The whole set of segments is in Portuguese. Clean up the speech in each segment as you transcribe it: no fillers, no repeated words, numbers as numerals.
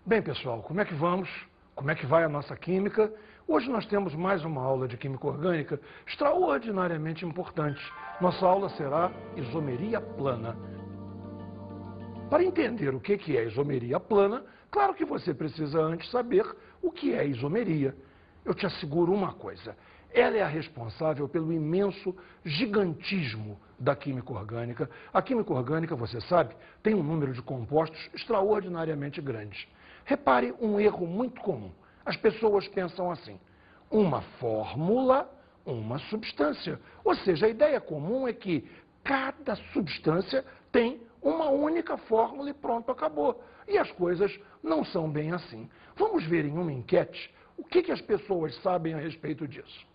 Bem, pessoal, como é que vamos? Como é que vai a nossa química? Hoje nós temos mais uma aula de química orgânica extraordinariamente importante. Nossa aula será isomeria plana. Para entender o que é isomeria plana, claro que você precisa antes saber o que é isomeria. Eu te asseguro uma coisa, ela é a responsável pelo imenso gigantismo da química orgânica. A química orgânica, você sabe, tem um número de compostos extraordinariamente grande. Repare um erro muito comum. As pessoas pensam assim: uma fórmula, uma substância. Ou seja, a ideia comum é que cada substância tem uma única fórmula e pronto, acabou. E as coisas não são bem assim. Vamos ver em uma enquete o que as pessoas sabem a respeito disso.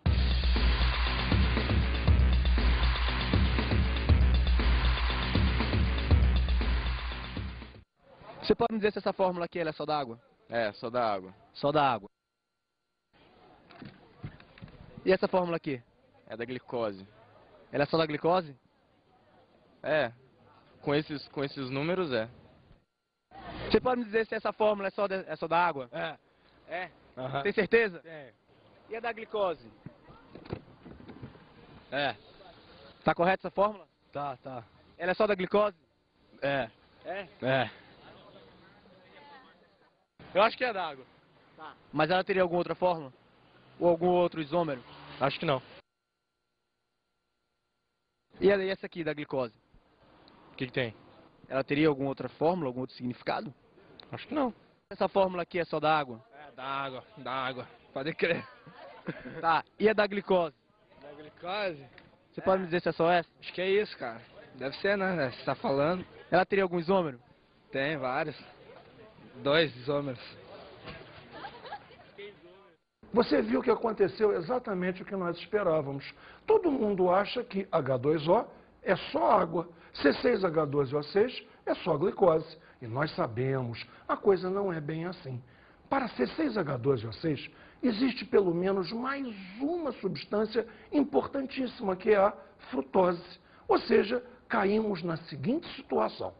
Você pode me dizer se essa fórmula aqui ela é só da água? É, só da água. Só da água. E essa fórmula aqui? É da glicose. Ela é só da glicose? É, com esses números é. Você pode me dizer se essa fórmula é só da água? É. É? Aham. Tem certeza? É. E a da glicose? É. Tá correta essa fórmula? Tá. Ela é só da glicose? É. É? É. Eu acho que é da água. Tá. Mas ela teria alguma outra fórmula? Ou algum outro isômero? Acho que não. E essa aqui da glicose? O que tem? Ela teria alguma outra fórmula, algum outro significado? Acho que não. Essa fórmula aqui é só da água? É, da água. Pode crer. Tá. E a da glicose? Da glicose? Você pode me dizer se é só essa? Acho que é isso, cara. Deve ser, né? Você tá falando. Ela teria algum isômero? Tem vários. 2 isômeros. Você viu que aconteceu exatamente o que nós esperávamos. Todo mundo acha que H2O é só água, C6H12O6 é só glicose. E nós sabemos, a coisa não é bem assim. Para C6H12O6, existe pelo menos mais uma substância importantíssima, que é a frutose. Ou seja, caímos na seguinte situação.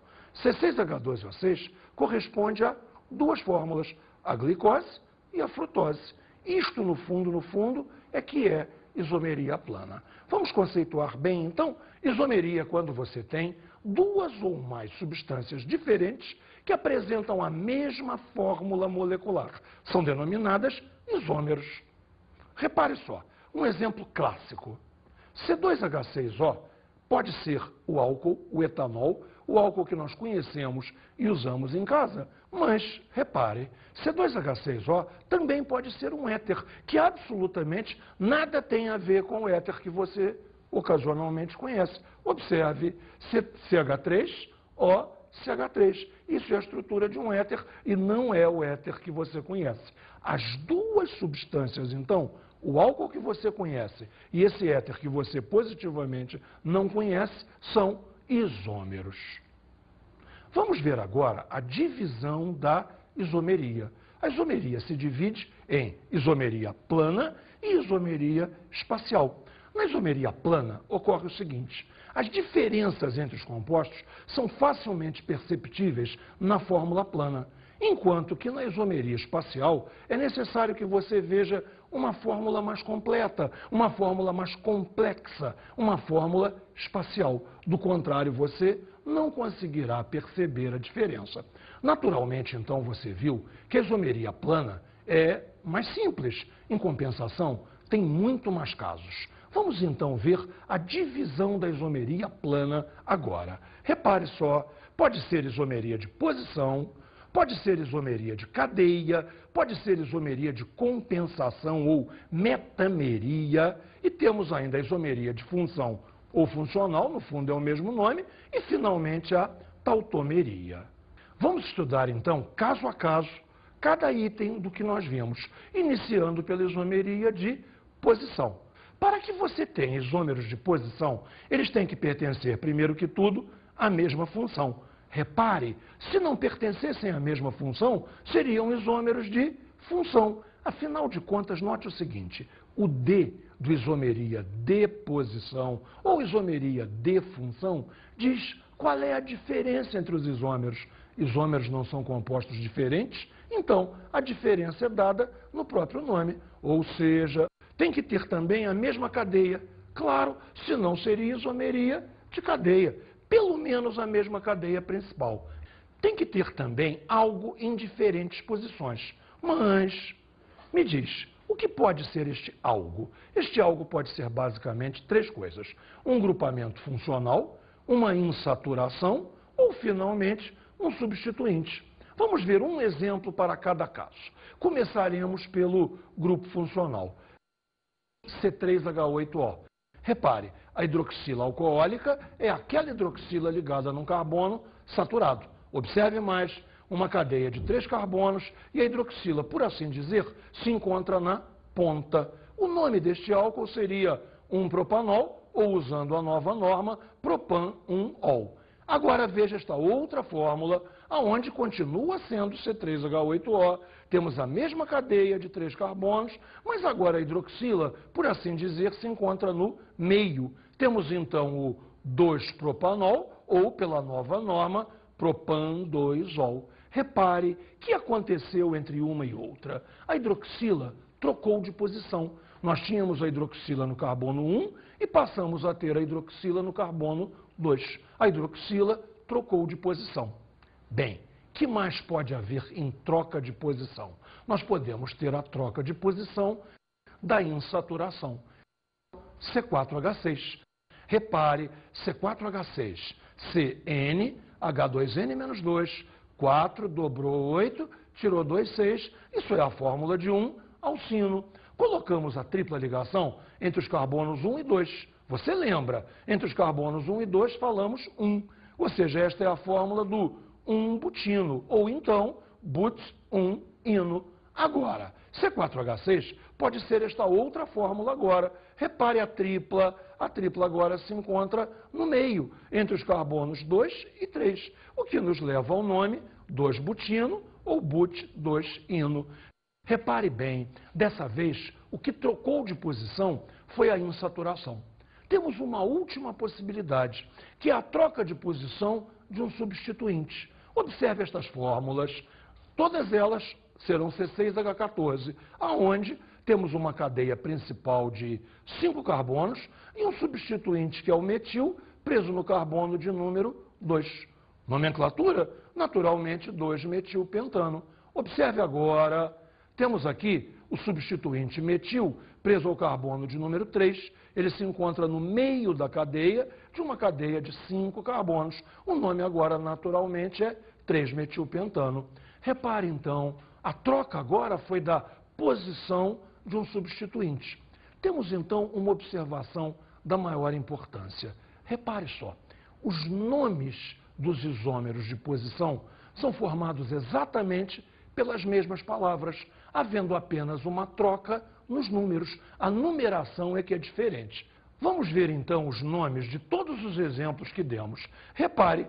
C6H12O6 corresponde a duas fórmulas, a glicose e a frutose. Isto, no fundo, é que é isomeria plana. Vamos conceituar bem, então, isomeria quando você tem duas ou mais substâncias diferentes que apresentam a mesma fórmula molecular. São denominadas isômeros. Repare só, um exemplo clássico. C2H6O pode ser o álcool, o etanol, o álcool que nós conhecemos e usamos em casa. Mas, repare, C2H6O também pode ser um éter, que absolutamente nada tem a ver com o éter que você ocasionalmente conhece. Observe, CH3O, CH3. Isso é a estrutura de um éter e não é o éter que você conhece. As duas substâncias, então, o álcool que você conhece e esse éter que você positivamente não conhece, são isômeros. Vamos ver agora a divisão da isomeria. A isomeria se divide em isomeria plana e isomeria espacial. Na isomeria plana ocorre o seguinte: as diferenças entre os compostos são facilmente perceptíveis na fórmula plana, enquanto que na isomeria espacial é necessário que você veja uma fórmula mais completa, uma fórmula mais complexa, uma fórmula espacial. Do contrário, você não conseguirá perceber a diferença. Naturalmente, então, você viu que a isomeria plana é mais simples. Em compensação, tem muito mais casos. Vamos então ver a divisão da isomeria plana agora. Repare só, pode ser isomeria de posição, pode ser isomeria de cadeia, pode ser isomeria de compensação ou metameria, e temos ainda a isomeria de função ou funcional, no fundo é o mesmo nome, e finalmente a tautomeria. Vamos estudar então, caso a caso, cada item do que nós vimos, iniciando pela isomeria de posição. Para que você tenha isômeros de posição, eles têm que pertencer, primeiro que tudo, à mesma função. Repare, se não pertencessem à mesma função, seriam isômeros de função. Afinal de contas, note o seguinte: o D do isomeria de posição ou isomeria de função diz qual é a diferença entre os isômeros. Isômeros não são compostos diferentes Então, a diferença é dada no próprio nome, ou seja, tem que ter também a mesma cadeia. Claro, senão seria isomeria de cadeia, pelo menos a mesma cadeia principal. Tem que ter também algo em diferentes posições. Mas, me diz, o que pode ser este algo? Este algo pode ser basicamente três coisas: um grupamento funcional, uma insaturação ou, finalmente, um substituinte. Vamos ver um exemplo para cada caso. Começaremos pelo grupo funcional. C3H8O. Repare, a hidroxila alcoólica é aquela hidroxila ligada num carbono saturado. Observe mais, uma cadeia de 3 carbonos e a hidroxila, por assim dizer, se encontra na ponta. O nome deste álcool seria 1-propanol, ou, usando a nova norma, propan-1-ol. Agora veja esta outra fórmula, aonde continua sendo C3H8O, temos a mesma cadeia de 3 carbonos, mas agora a hidroxila, por assim dizer, se encontra no meio. Temos então o 2-propanol, ou, pela nova norma, propan-2-ol. Repare que aconteceu entre uma e outra. A hidroxila trocou de posição. Nós tínhamos a hidroxila no carbono 1 e passamos a ter a hidroxila no carbono 2. A hidroxila trocou de posição. Bem, que mais pode haver em troca de posição? Nós podemos ter a troca de posição da insaturação. C4H6. Repare, C4H6, CN, H2N-2, 4, dobrou 8, tirou 2, 6. Isso é a fórmula de 1-alcino. Colocamos a tripla ligação entre os carbonos 1 e 2. Você lembra, entre os carbonos 1 e 2 falamos 1. Ou seja, esta é a fórmula do 1-butino, ou então but-1-ino. Agora, C4H6 pode ser esta outra fórmula agora. Repare a tripla agora se encontra no meio, entre os carbonos 2 e 3, o que nos leva ao nome 2-butino ou but-2-ino. Repare bem, dessa vez, o que trocou de posição foi a insaturação. Temos uma última possibilidade, que é a troca de posição de um substituinte. Observe estas fórmulas, todas elas serão C6H14, aonde temos uma cadeia principal de 5 carbonos e um substituinte, que é o metil, preso no carbono de número 2. Nomenclatura? Naturalmente, 2-metilpentano. Observe agora, temos aqui o substituinte metil, preso ao carbono de número 3. Ele se encontra no meio da cadeia, de uma cadeia de 5 carbonos. O nome agora, naturalmente, é 3-metilpentano. Repare, então, a troca agora foi da posição de um substituinte. Temos, então, uma observação da maior importância. Repare só, os nomes dos isômeros de posição são formados exatamente pelas mesmas palavras, havendo apenas uma troca nos números. A numeração é que é diferente. Vamos ver, então, os nomes de todos os exemplos que demos. Repare,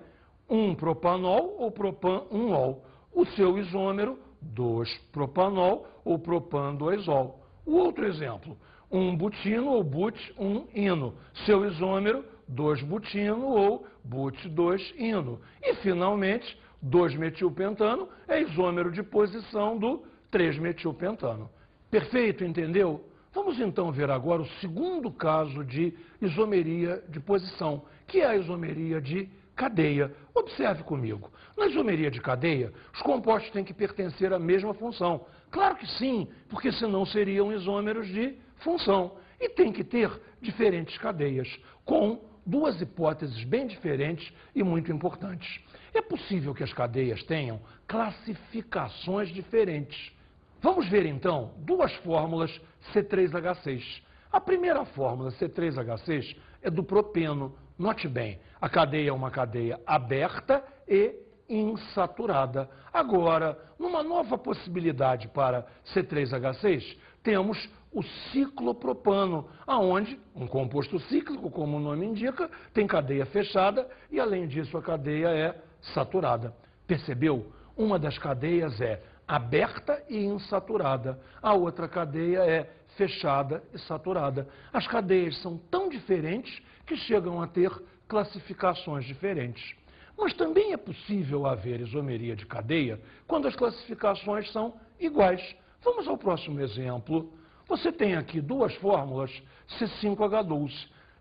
1-propanol ou propan-1-ol. O seu isômero, 2-propanol ou propan-2-ol. O outro exemplo, 1-butino ou but-1-ino. Seu isômero, 2-butino ou but-2-ino. E, finalmente, 2-metilpentano é isômero de posição do 3-metilpentano. Perfeito, entendeu? Vamos então ver agora o segundo caso de isomeria de posição, que é a isomeria de cadeia. Observe comigo. Na isomeria de cadeia, os compostos têm que pertencer à mesma função. Claro que sim, porque senão seriam isômeros de função. E tem que ter diferentes cadeias, com duas hipóteses bem diferentes e muito importantes. É possível que as cadeias tenham classificações diferentes. Vamos ver, então, duas fórmulas C3H6. A primeira fórmula, C3H6, é do propeno. Note bem, a cadeia é uma cadeia aberta e insaturada. Agora, numa nova possibilidade para C3H6, temos o ciclopropano, aonde um composto cíclico, como o nome indica, tem cadeia fechada e, além disso, a cadeia é saturada. Percebeu? Uma das cadeias é aberta e insaturada. A outra cadeia é fechada e saturada. As cadeias são tão diferentes que chegam a ter classificações diferentes. Mas também é possível haver isomeria de cadeia quando as classificações são iguais. Vamos ao próximo exemplo. Você tem aqui duas fórmulas C5H12.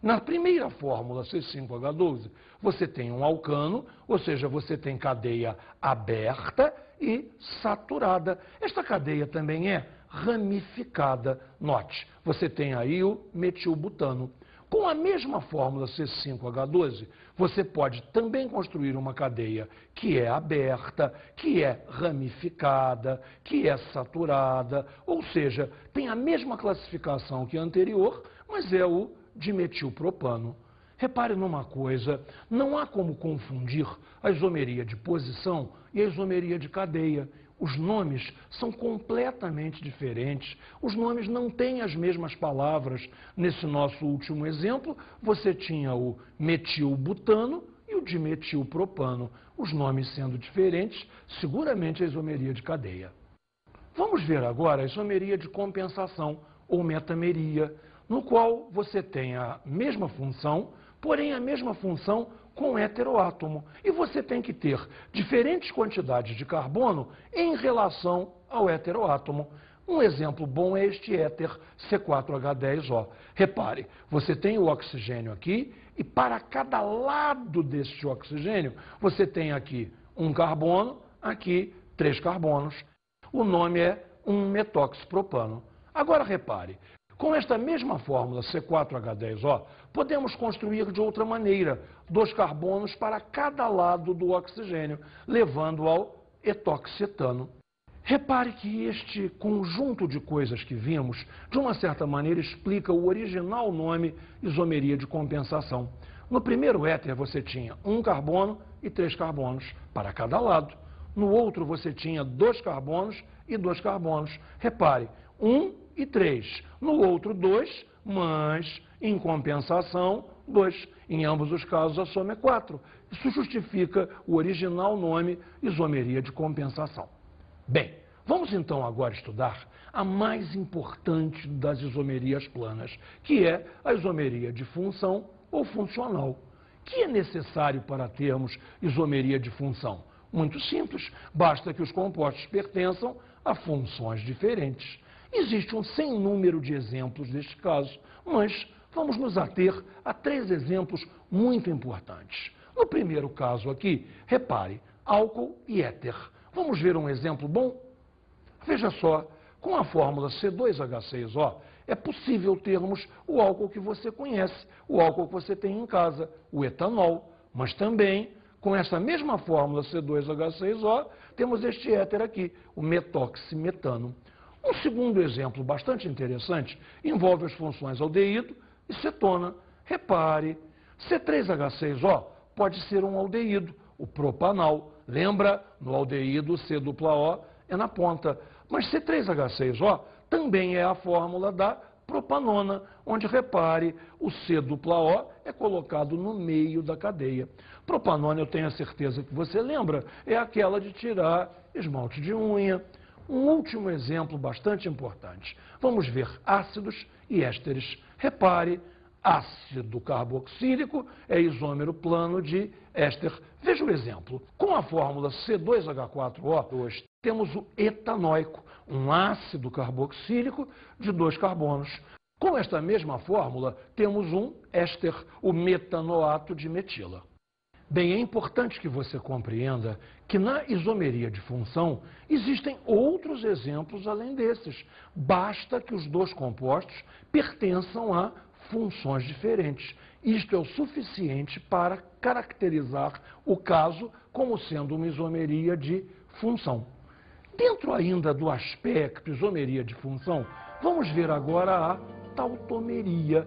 Na primeira fórmula, C5H12, você tem um alcano, ou seja, você tem cadeia aberta e saturada. Esta cadeia também é ramificada. Note, você tem aí o metilbutano. Com a mesma fórmula C5H12, você pode também construir uma cadeia que é aberta, que é ramificada, que é saturada, ou seja, tem a mesma classificação que a anterior, mas é o dimetilpropano. Repare numa coisa, não há como confundir a isomeria de posição e a isomeria de cadeia. Os nomes são completamente diferentes. Os nomes não têm as mesmas palavras. Nesse nosso último exemplo, você tinha o metilbutano e o dimetilpropano. Os nomes sendo diferentes, seguramente a isomeria de cadeia. Vamos ver agora a isomeria de compensação ou metameria, no qual você tem a mesma função, porém a mesma função com heteroátomo. E você tem que ter diferentes quantidades de carbono em relação ao heteroátomo. Um exemplo bom é este éter C4H10O. Repare, você tem o oxigênio aqui e para cada lado deste oxigênio você tem aqui um carbono, aqui 3 carbonos. O nome é um metoxipropano. Agora repare, com esta mesma fórmula C4H10O, podemos construir de outra maneira 2 carbonos para cada lado do oxigênio, levando ao etoxetano. Repare que este conjunto de coisas que vimos, de uma certa maneira, explica o original nome isomeria de compensação. No primeiro éter você tinha 1 carbono e 3 carbonos para cada lado. No outro você tinha 2 carbonos e 2 carbonos. Repare, 1 e 3. No outro 2, mas em compensação 2. Em ambos os casos a soma é 4. Isso justifica o original nome isomeria de compensação. Bem, vamos então agora estudar a mais importante das isomerias planas, que é a isomeria de função ou funcional. O que é necessário para termos isomeria de função? Muito simples, basta que os compostos pertençam a funções diferentes. Existe um sem número de exemplos deste caso, mas vamos nos ater a 3 exemplos muito importantes. No primeiro caso aqui, repare, álcool e éter. Vamos ver um exemplo bom? Veja só, com a fórmula C2H6O, é possível termos o álcool que você conhece, o álcool que você tem em casa, o etanol, mas também, com essa mesma fórmula C2H6O, temos este éter aqui, o metoximetano. Um segundo exemplo bastante interessante envolve as funções aldeído e cetona. Repare, C3H6O pode ser um aldeído, o propanal. Lembra, no aldeído C-O é na ponta. Mas C3H6O também é a fórmula da propanona, onde, repare, o C-O é colocado no meio da cadeia. Propanona, eu tenho a certeza que você lembra, é aquela de tirar esmalte de unha. Um último exemplo bastante importante. Vamos ver ácidos e ésteres. Repare, ácido carboxílico é isômero plano de éster. Veja o exemplo. Com a fórmula C2H4O2, temos o etanóico, um ácido carboxílico de 2 carbonos. Com esta mesma fórmula, temos um éster, o metanoato de metila. Bem, é importante que você compreenda que na isomeria de função existem outros exemplos além desses. Basta que os 2 compostos pertençam a funções diferentes. Isto é o suficiente para caracterizar o caso como sendo uma isomeria de função. Dentro ainda do aspecto isomeria de função, vamos ver agora a tautomeria,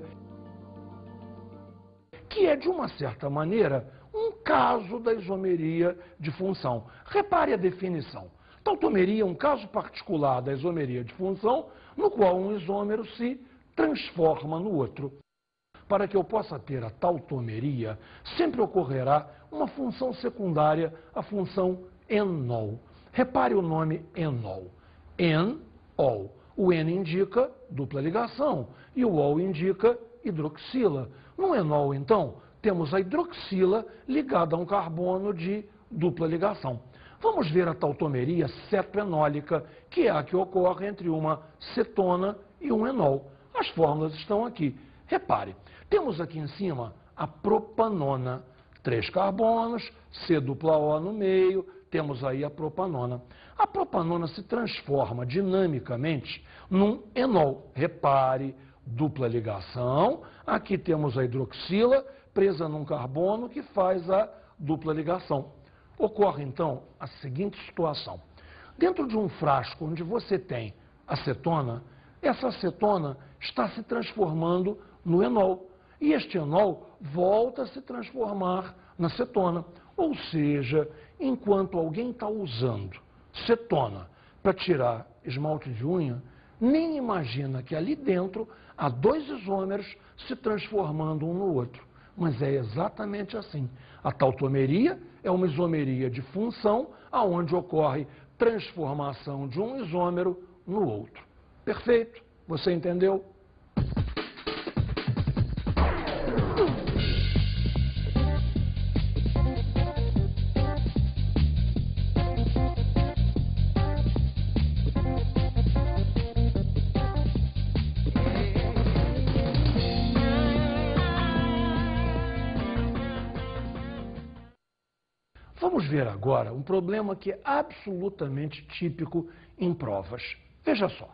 que é, de uma certa maneira, um caso da isomeria de função. Repare a definição. Tautomeria é um caso particular da isomeria de função, no qual um isômero se transforma no outro. Para que eu possa ter a tautomeria, sempre ocorrerá uma função secundária, a função enol. Repare o nome enol. En-ol. O N indica dupla ligação e o ol indica hidroxila. No enol, então, temos a hidroxila ligada a um carbono de dupla ligação. Vamos ver a tautomeria cetoenólica, que é a que ocorre entre uma cetona e um enol. As fórmulas estão aqui. Repare, temos aqui em cima a propanona, 3 carbonos, C dupla O no meio, temos aí a propanona. A propanona se transforma dinamicamente num enol. Repare, dupla ligação, aqui temos a hidroxila presa num carbono que faz a dupla ligação. Ocorre então a seguinte situação. Dentro de um frasco onde você tem acetona, essa acetona está se transformando no enol. E este enol volta a se transformar na cetona. Ou seja, enquanto alguém está usando cetona para tirar esmalte de unha, nem imagina que ali dentro há 2 isômeros se transformando um no outro. Mas é exatamente assim. A tautomeria é uma isomeria de função, aonde ocorre transformação de um isômero no outro. Perfeito? Você entendeu? Vamos ver agora um problema que é absolutamente típico em provas. Veja só.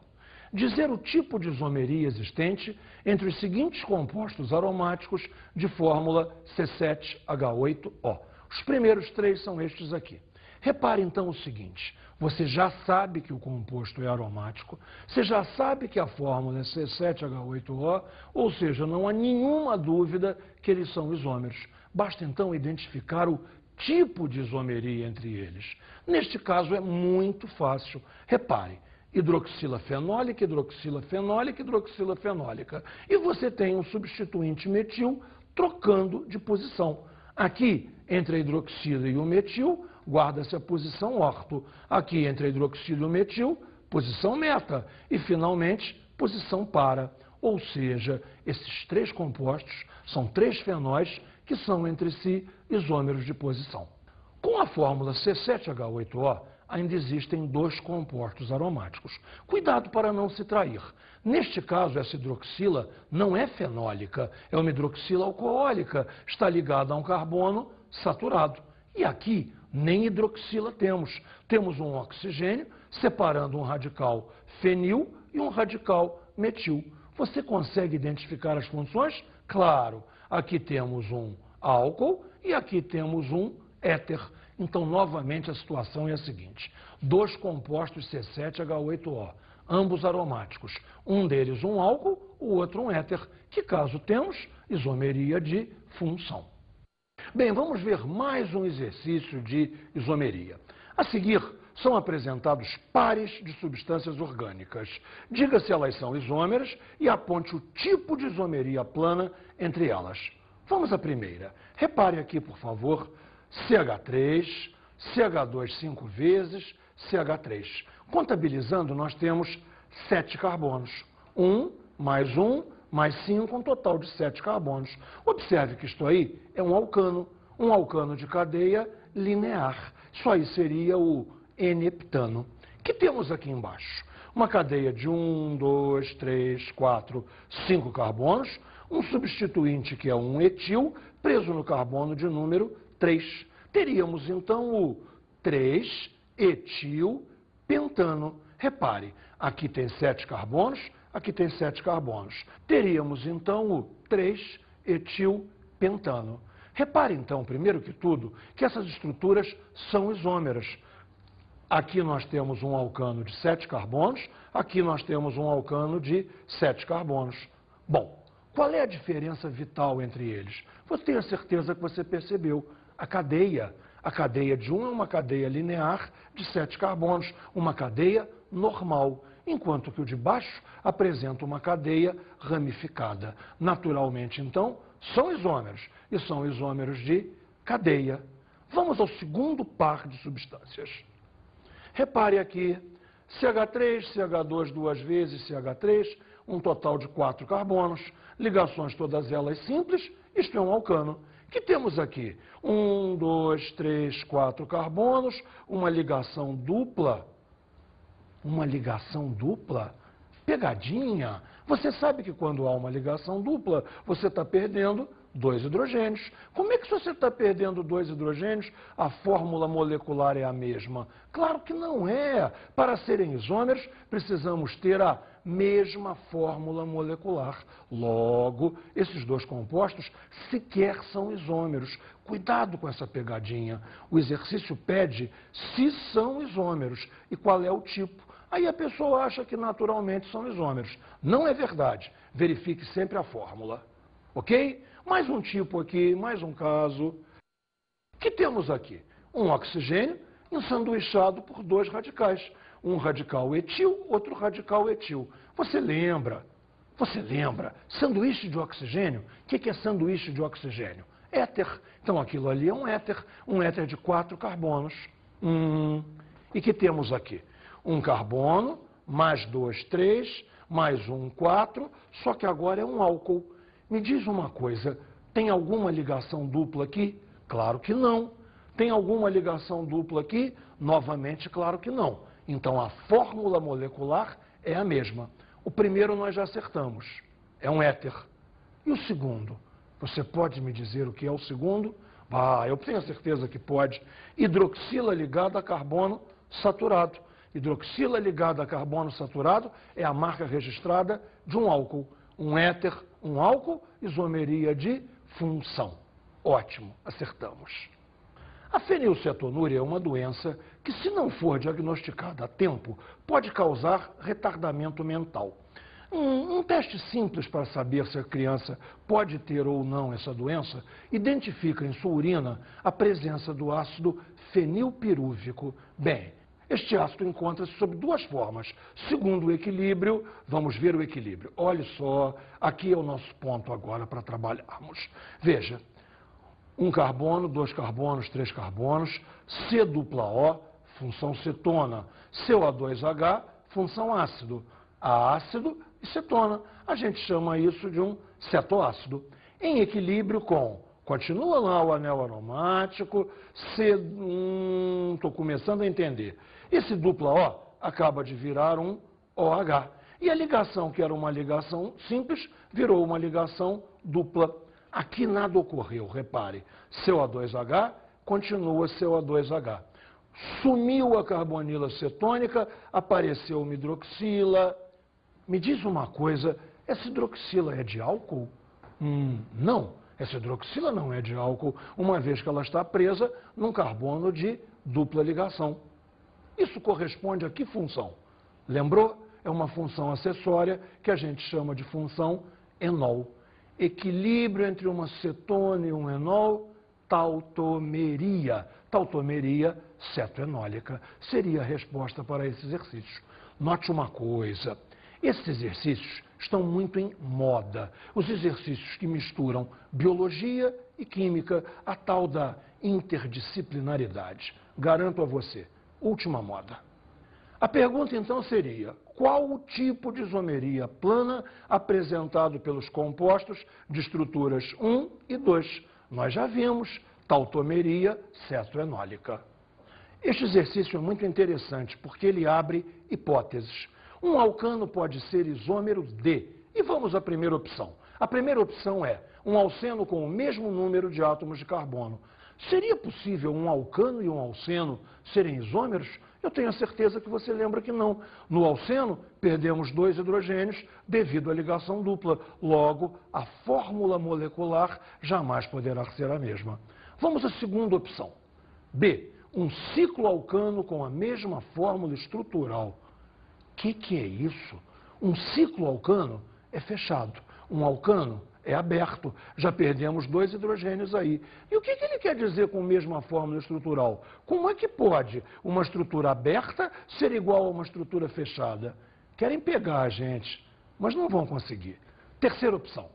Dizer o tipo de isomeria existente entre os seguintes compostos aromáticos de fórmula C7H8O. Os primeiros 3 são estes aqui. Repare então o seguinte, você já sabe que o composto é aromático, você já sabe que a fórmula é C7H8O, ou seja, não há nenhuma dúvida que eles são isômeros. Basta então identificar o tipo de isomeria entre eles. Neste caso é muito fácil. Repare, hidroxila fenólica, hidroxila fenólica, hidroxila fenólica. E você tem um substituinte metil trocando de posição. Aqui, entre a hidroxila e o metil, guarda-se a posição orto. Aqui, entre a hidroxila e o metil, posição meta. E, finalmente, posição para. Ou seja, esses 3 compostos são 3 fenóis que são entre si isômeros de posição. Com a fórmula C7H8O, ainda existem 2 compostos aromáticos. Cuidado para não se trair. Neste caso, essa hidroxila não é fenólica, é uma hidroxila alcoólica, está ligada a um carbono saturado. E aqui, nem hidroxila temos. Temos um oxigênio separando um radical fenil e um radical metil. Você consegue identificar as funções? Claro. Aqui temos um álcool e aqui temos um éter. Então, novamente, a situação é a seguinte. 2 compostos C7H8O, ambos aromáticos. Um deles um álcool, o outro um éter. Que caso temos? Isomeria de função. Bem, vamos ver mais um exercício de isomeria. A seguir, são apresentados pares de substâncias orgânicas. Diga se elas são isômeras e aponte o tipo de isomeria plana entre elas. Vamos à primeira. Repare aqui, por favor, CH3, CH2 5 vezes, CH3. Contabilizando, nós temos 7 carbonos. 1 mais 5, um total de 7 carbonos. Observe que isto aí é um alcano de cadeia linear. Isso aí seria o N-heptano. Que temos aqui embaixo? Uma cadeia de 1, 2, 3, 4, 5 carbonos, um substituinte que é um etil, preso no carbono de número 3. Teríamos então o 3-etil-pentano. Repare, aqui tem 7 carbonos, aqui tem 7 carbonos. Teríamos então o 3-etil-pentano. Repare então, primeiro que tudo, que essas estruturas são isômeras. Aqui nós temos um alcano de 7 carbonos, aqui nós temos um alcano de 7 carbonos. Bom, qual é a diferença vital entre eles? Você tem a certeza que você percebeu. A cadeia de 1 é uma cadeia linear de 7 carbonos, uma cadeia normal, enquanto que o de baixo apresenta uma cadeia ramificada. Naturalmente, então, são isômeros, e são isômeros de cadeia. Vamos ao segundo par de substâncias. Repare aqui, CH3, CH2 duas vezes, CH3, um total de 4 carbonos, ligações todas elas simples, isto é um alcano. Que temos aqui? 1, 2, 3, 4 carbonos, uma ligação dupla. Uma ligação dupla? Pegadinha. Você sabe que quando há uma ligação dupla, você está perdendo 2 hidrogênios. Como é que se você está perdendo 2 hidrogênios, a fórmula molecular é a mesma? Claro que não é. Para serem isômeros, precisamos ter a mesma fórmula molecular. Logo, esses 2 compostos sequer são isômeros. Cuidado com essa pegadinha. O exercício pede se são isômeros e qual é o tipo. Aí a pessoa acha que naturalmente são isômeros. Não é verdade. Verifique sempre a fórmula. Ok? Mais um tipo aqui, mais um caso. Que temos aqui? Um oxigênio ensanduichado por 2 radicais. Um radical etil, outro radical etil. Você lembra? Sanduíche de oxigênio? O que é sanduíche de oxigênio? Éter. Então aquilo ali é um éter de 4 carbonos. E que temos aqui? Um carbono, mais 2, 3, mais 1, 4, só que agora é um álcool. Me diz uma coisa, tem alguma ligação dupla aqui? Claro que não. Tem alguma ligação dupla aqui? Novamente, claro que não. Então, a fórmula molecular é a mesma. O primeiro nós já acertamos, é um éter. E o segundo? Você pode me dizer o que é o segundo? Eu tenho a certeza que pode. Hidroxila ligada a carbono saturado. Hidroxila ligada a carbono saturado é a marca registrada de um álcool. Um éter, um álcool, isomeria de função. Ótimo, acertamos. A fenilcetonúria é uma doença que, se não for diagnosticada a tempo, pode causar retardamento mental. Um teste simples para saber se a criança pode ter ou não essa doença identifica em sua urina a presença do ácido fenilpirúvico. Bem, este ácido encontra-se sob 2 formas. Segundo o equilíbrio, vamos ver o equilíbrio. Olha só, aqui é o nosso ponto agora para trabalharmos. Veja, 1 carbono, 2 carbonos, 3 carbonos, C dupla O, função cetona, CO2H, função ácido. Ácido e cetona. A gente chama isso de um cetoácido. Em equilíbrio com... Continua lá o anel aromático, estou começando a entender. Esse dupla O acaba de virar um OH. E a ligação, que era uma ligação simples, virou uma ligação dupla. Aqui nada ocorreu, repare. CO2H continua CO2H. Sumiu a carbonila cetônica, apareceu uma hidroxila. Me diz uma coisa, essa hidroxila é de álcool? Não. Essa hidroxila não é de álcool, uma vez que ela está presa num carbono de dupla ligação. Isso corresponde a que função? Lembrou? É uma função acessória que a gente chama de função enol. Equilíbrio entre uma cetona e um enol, tautomeria. Tautomeria cetoenólica seria a resposta para esse exercício. Note uma coisa, esses exercícios estão muito em moda. Os exercícios que misturam biologia e química, a tal da interdisciplinaridade. Garanto a você, última moda. A pergunta então seria, qual o tipo de isomeria plana apresentado pelos compostos de estruturas 1 e 2? Nós já vimos, tautomeria cetoenólica. Este exercício é muito interessante porque ele abre hipóteses. Um alcano pode ser isômero de... E vamos à primeira opção. A primeira opção é um alceno com o mesmo número de átomos de carbono. Seria possível um alcano e um alceno serem isômeros? Eu tenho a certeza que você lembra que não. No alceno, perdemos 2 hidrogênios devido à ligação dupla. Logo, a fórmula molecular jamais poderá ser a mesma. Vamos à segunda opção. B. Um cicloalcano com a mesma fórmula estrutural. O que é isso? Um cicloalcano é fechado. Um alcano é aberto. Já perdemos 2 hidrogênios aí. E o que ele quer dizer com a mesma fórmula estrutural? Como é que pode uma estrutura aberta ser igual a uma estrutura fechada? Querem pegar a gente, mas não vão conseguir. Terceira opção.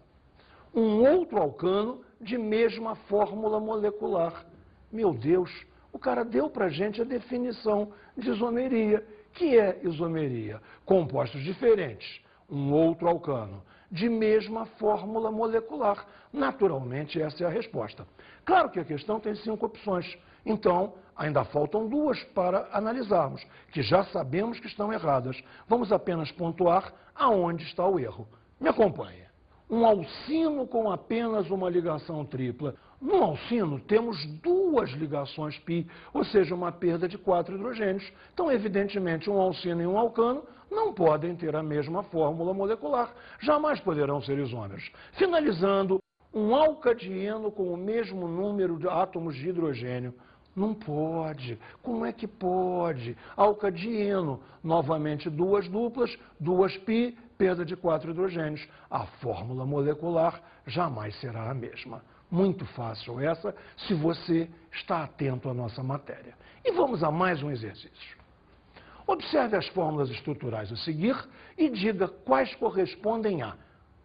Um outro alcano de mesma fórmula molecular. Meu Deus, o cara deu para a gente a definição de isomeria. Que é isomeria? Compostos diferentes, um outro alcano. de mesma fórmula molecular? Naturalmente, essa é a resposta. Claro que a questão tem 5 opções. Então, ainda faltam 2 para analisarmos, que já sabemos que estão erradas. Vamos apenas pontuar aonde está o erro. Me acompanhe. Um alcino com apenas uma ligação tripla. No alcino, temos 2 ligações π, ou seja, uma perda de 4 hidrogênios. Então, evidentemente, um alcino e um alcano não podem ter a mesma fórmula molecular. Jamais poderão ser isômeros. Finalizando, um alcadieno com o mesmo número de átomos de hidrogênio. Não pode. Como é que pode? Alcadieno, novamente 2 duplas, 2 π, perda de 4 hidrogênios. A fórmula molecular jamais será a mesma. Muito fácil essa, se você está atento à nossa matéria. E vamos a mais um exercício. Observe as fórmulas estruturais a seguir e diga quais correspondem a.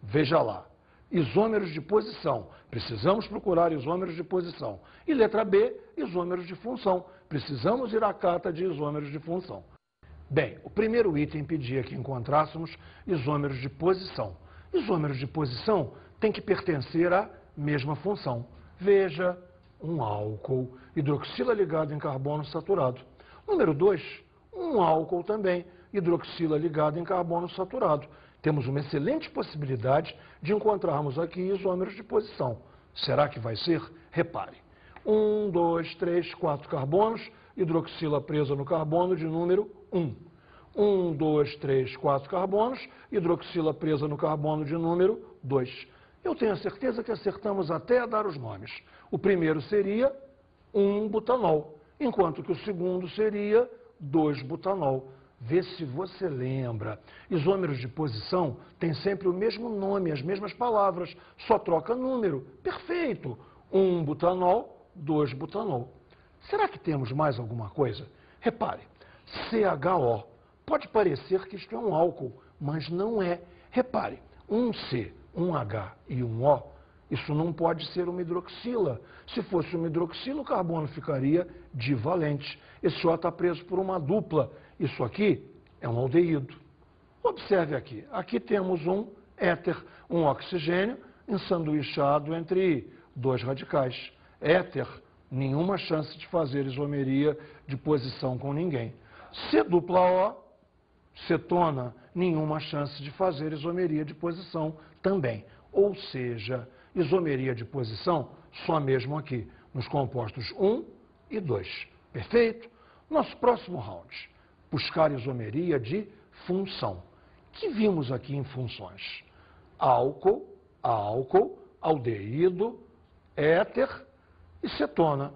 Veja lá. Isômeros de posição. Precisamos procurar isômeros de posição. E letra B, isômeros de função. Precisamos ir à cata de isômeros de função. Bem, o primeiro item pedia que encontrássemos isômeros de posição. Isômeros de posição têm que pertencer à mesma função. Veja, um álcool, hidroxila ligado em carbono saturado. Número 2, um álcool também, hidroxila ligado em carbono saturado. Temos uma excelente possibilidade de encontrarmos aqui isômeros de posição. Será que vai ser? Repare. 1, 2, 3, 4 carbonos, hidroxila presa no carbono de número 1. 1, 2, 3, 4 carbonos, hidroxila presa no carbono de número 2. Eu tenho a certeza que acertamos até a dar os nomes. O primeiro seria 1-butanol, enquanto que o segundo seria 2-butanol. Vê se você lembra. Isômeros de posição têm sempre o mesmo nome, as mesmas palavras, só troca número. Perfeito! 1-butanol, 2-butanol. Será que temos mais alguma coisa? Repare, CHO. Pode parecer que isto é um álcool, mas não é. Repare, um C, um H e um O, isso não pode ser uma hidroxila. Se fosse uma hidroxila, o carbono ficaria divalente. Esse O está preso por uma dupla. Isso aqui é um aldeído. Observe aqui. Aqui temos um éter, um oxigênio, ensanduichado entre 2 radicais. Éter, nenhuma chance de fazer isomeria de posição com ninguém. C-dupla-O, cetona, nenhuma chance de fazer isomeria de posição também. Ou seja, isomeria de posição só mesmo aqui, nos compostos 1 e 2. Perfeito? Nosso próximo round, buscar isomeria de função. Que vimos aqui em funções? Álcool, álcool, aldeído, éter e cetona.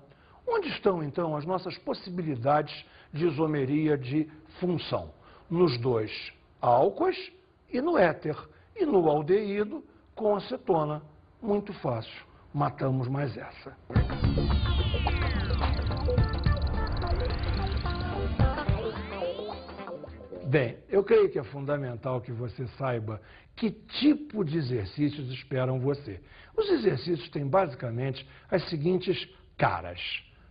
Onde estão, então, as nossas possibilidades de isomeria de função? Nos 2 álcoois e no éter. E no aldeído com a cetona. Muito fácil. Matamos mais essa. Bem, eu creio que é fundamental que você saiba que tipo de exercícios esperam você. Os exercícios têm basicamente as seguintes caras.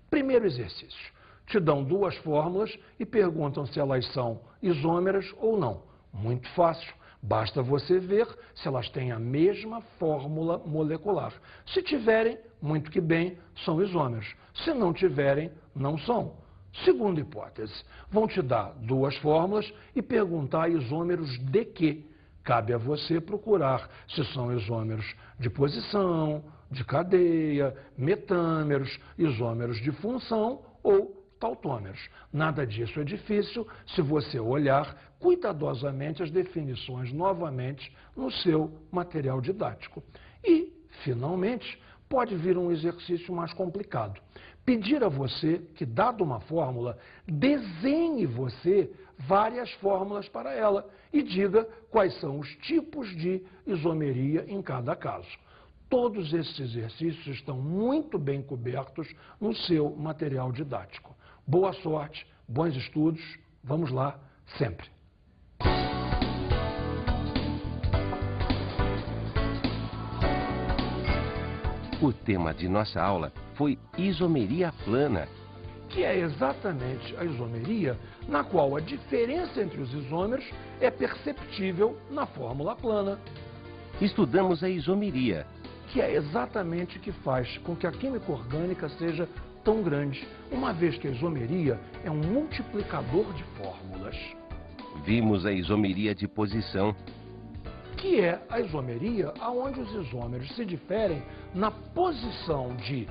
Primeiro exercício. Te dão 2 fórmulas e perguntam se elas são isômeras ou não. Muito fácil. Basta você ver se elas têm a mesma fórmula molecular. Se tiverem, muito que bem, são isômeros. Se não tiverem, não são. Segunda hipótese, vão te dar 2 fórmulas e perguntar isômeros de quê? Cabe a você procurar se são isômeros de posição, de cadeia, metâmeros, isômeros de função ou tautômeros. Nada disso é difícil se você olhar cuidadosamente as definições novamente no seu material didático. E, finalmente, pode vir um exercício mais complicado. Pedir a você que, dado uma fórmula, desenhe você várias fórmulas para ela e diga quais são os tipos de isomeria em cada caso. Todos esses exercícios estão muito bem cobertos no seu material didático. Boa sorte, bons estudos, vamos lá, sempre. O tema de nossa aula foi isomeria plana, que é exatamente a isomeria na qual a diferença entre os isômeros é perceptível na fórmula plana. Estudamos a isomeria. que é exatamente o que faz com que a química orgânica seja tão grande, uma vez que a isomeria é um multiplicador de fórmulas. Vimos a isomeria de posição. Que é a isomeria onde os isômeros se diferem na posição de,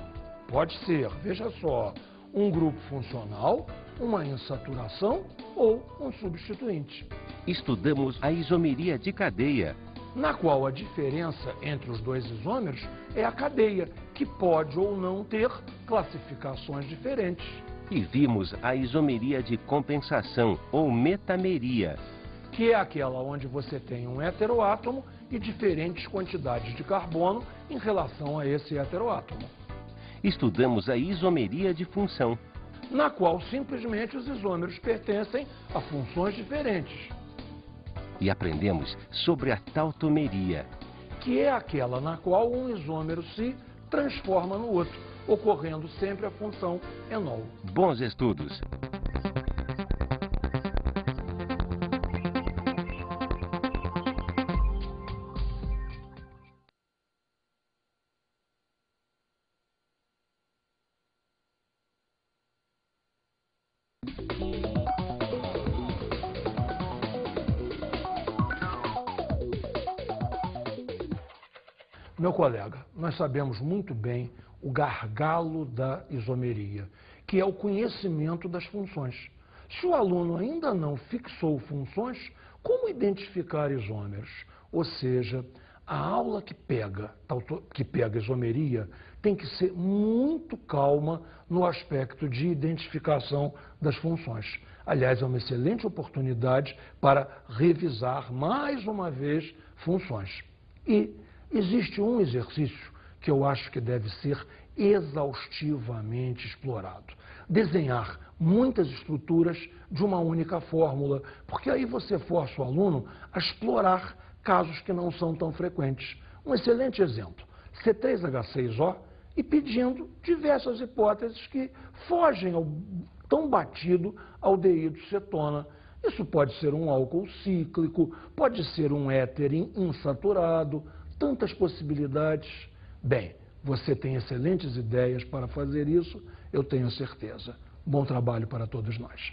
pode ser, veja só, um grupo funcional, uma insaturação ou um substituinte. Estudamos a isomeria de cadeia. Na qual a diferença entre os dois isômeros é a cadeia, que pode ou não ter classificações diferentes. E vimos a isomeria de compensação ou metameria. Que é aquela onde você tem um heteroátomo e diferentes quantidades de carbono em relação a esse heteroátomo. Estudamos a isomeria de função. Na qual simplesmente os isômeros pertencem a funções diferentes. E aprendemos sobre a tautomeria. Que é aquela na qual um isômero se transforma no outro, ocorrendo sempre a função enol. Bons estudos! Meu colega, nós sabemos muito bem o gargalo da isomeria, que é o conhecimento das funções. Se o aluno ainda não fixou funções, como identificar isômeros? Ou seja, a aula que pega isomeria tem que ser muito calma no aspecto de identificação das funções. Aliás, é uma excelente oportunidade para revisar mais uma vez funções. E existe um exercício que eu acho que deve ser exaustivamente explorado. Desenhar muitas estruturas de uma única fórmula, porque aí você força o aluno a explorar casos que não são tão frequentes. Um excelente exemplo, C3H6O, e pedindo diversas hipóteses que fogem ao tão batido aldeído cetona. Isso pode ser um álcool cíclico, pode ser um éter insaturado, tantas possibilidades. Bem, você tem excelentes ideias para fazer isso, eu tenho certeza. Bom trabalho para todos nós.